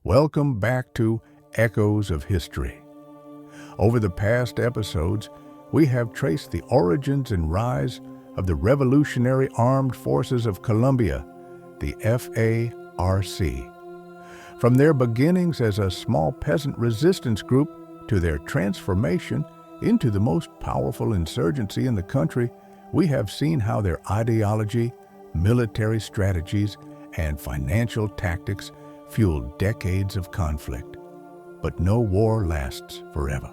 Welcome back to Echoes of History. Over the past episodes, we have traced the origins and rise of the Revolutionary Armed Forces of Colombia, the FARC. From their beginnings as a small peasant resistance group to their transformation into the most powerful insurgency in the country, we have seen how their ideology, military strategies, and financial tactics fueled decades of conflict. But no war lasts forever.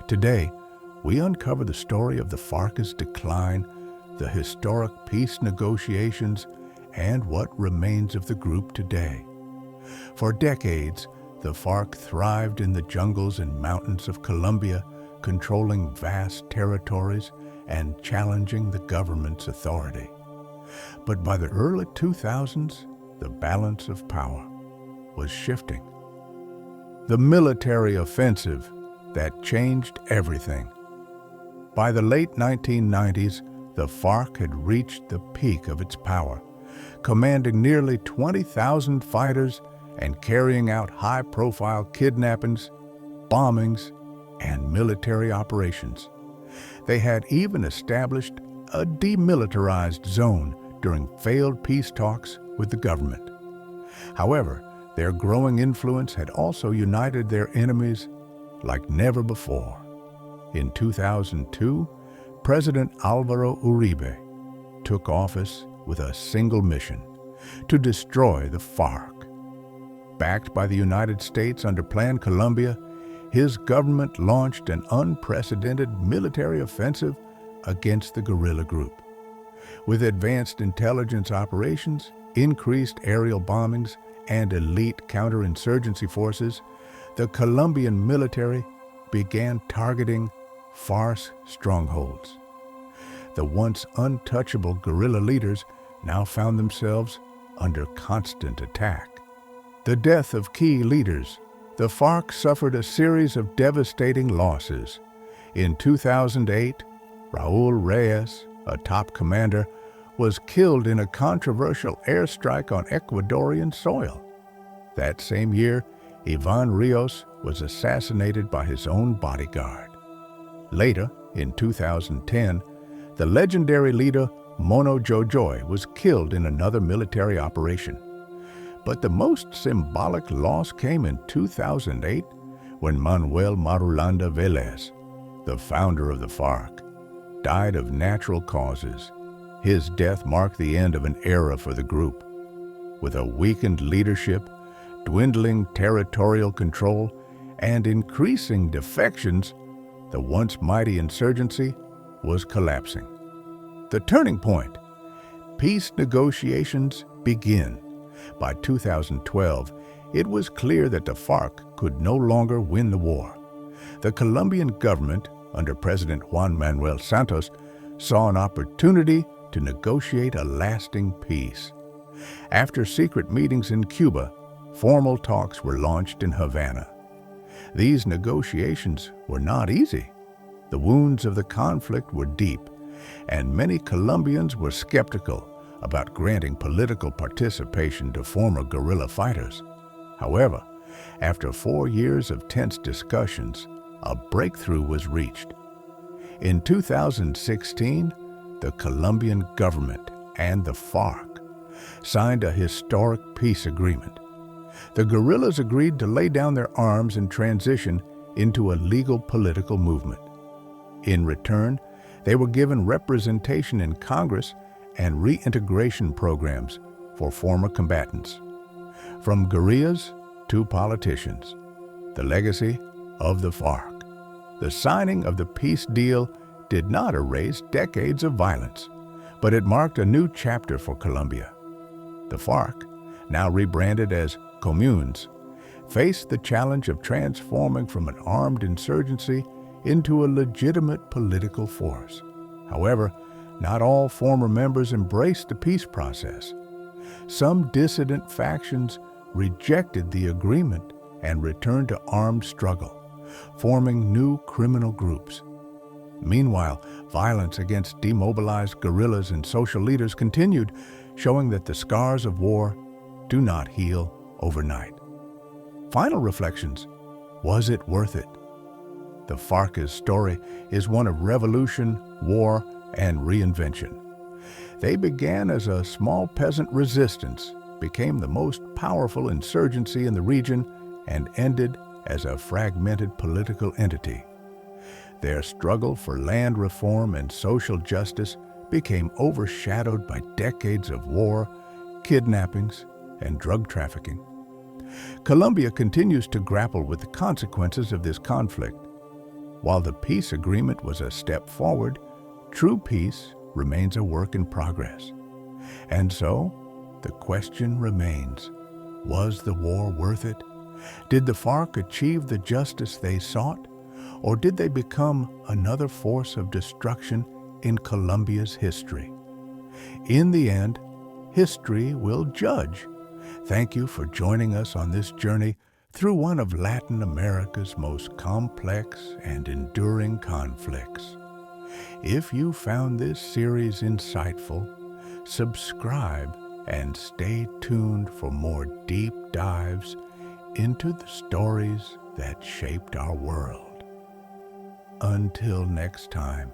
Today, we uncover the story of the FARC's decline, the historic peace negotiations, and what remains of the group today. For decades, the FARC thrived in the jungles and mountains of Colombia, controlling vast territories and challenging the government's authority. But by the early 2000s, the balance of power was shifting. The military offensive that changed everything. By the late 1990s, the FARC had reached the peak of its power, commanding nearly 20,000 fighters and carrying out high-profile kidnappings, bombings, and military operations. They had even established a demilitarized zone during failed peace talks with the government. However, their growing influence had also united their enemies like never before. In 2002, President Álvaro Uribe took office with a single mission: to destroy the FARC. Backed by the United States under Plan Colombia, his government launched an unprecedented military offensive against the guerrilla group. With advanced intelligence operations, increased aerial bombings, and elite counterinsurgency forces, the Colombian military began targeting FARC strongholds. The once untouchable guerrilla leaders now found themselves under constant attack. The death of key leaders, the FARC suffered a series of devastating losses. In 2008, Raúl Reyes, a top commander, was killed in a controversial airstrike on Ecuadorian soil. That same year, Iván Ríos was assassinated by his own bodyguard. Later, in 2010, the legendary leader Mono Jojoy was killed in another military operation. But the most symbolic loss came in 2008 when Manuel Marulanda Vélez, the founder of the FARC, died of natural causes. His death marked the end of an era for the group. With a weakened leadership, dwindling territorial control, and increasing defections, the once mighty insurgency was collapsing. The turning point: peace negotiations begin. By 2012, it was clear that the FARC could no longer win the war. The Colombian government, under President Juan Manuel Santos, saw an opportunity to negotiate a lasting peace. After secret meetings in Cuba, formal talks were launched in Havana. These negotiations were not easy. The wounds of the conflict were deep, and many Colombians were skeptical about granting political participation to former guerrilla fighters. However, after 4 years of tense discussions, a breakthrough was reached. In 2016, the Colombian government and the FARC signed a historic peace agreement. The guerrillas agreed to lay down their arms and transition into a legal political movement. In return, they were given representation in Congress and reintegration programs for former combatants. From guerrillas to politicians, the legacy of the FARC. The signing of the peace deal did not erase decades of violence, but it marked a new chapter for Colombia. The FARC, now rebranded as communes, faced the challenge of transforming from an armed insurgency into a legitimate political force. However, not all former members embraced the peace process. Some dissident factions rejected the agreement and returned to armed struggle, forming new criminal groups. Meanwhile, violence against demobilized guerrillas and social leaders continued, showing that the scars of war do not heal overnight. final reflections. Was it worth it? The FARC's story is one of revolution, war, and reinvention. They began as a small peasant resistance, became the most powerful insurgency in the region, and ended as a fragmented political entity. Their struggle for land reform and social justice became overshadowed by decades of war, kidnappings, and drug trafficking. Colombia continues to grapple with the consequences of this conflict. While the peace agreement was a step forward, true peace remains a work in progress. And so, the question remains, was the war worth it? Did the FARC achieve the justice they sought? Or did they become another force of destruction in Colombia's history? In the end, history will judge. Thank you for joining us on this journey through one of Latin America's most complex and enduring conflicts. If you found this series insightful, subscribe and stay tuned for more deep dives into the stories that shaped our world. Until next time.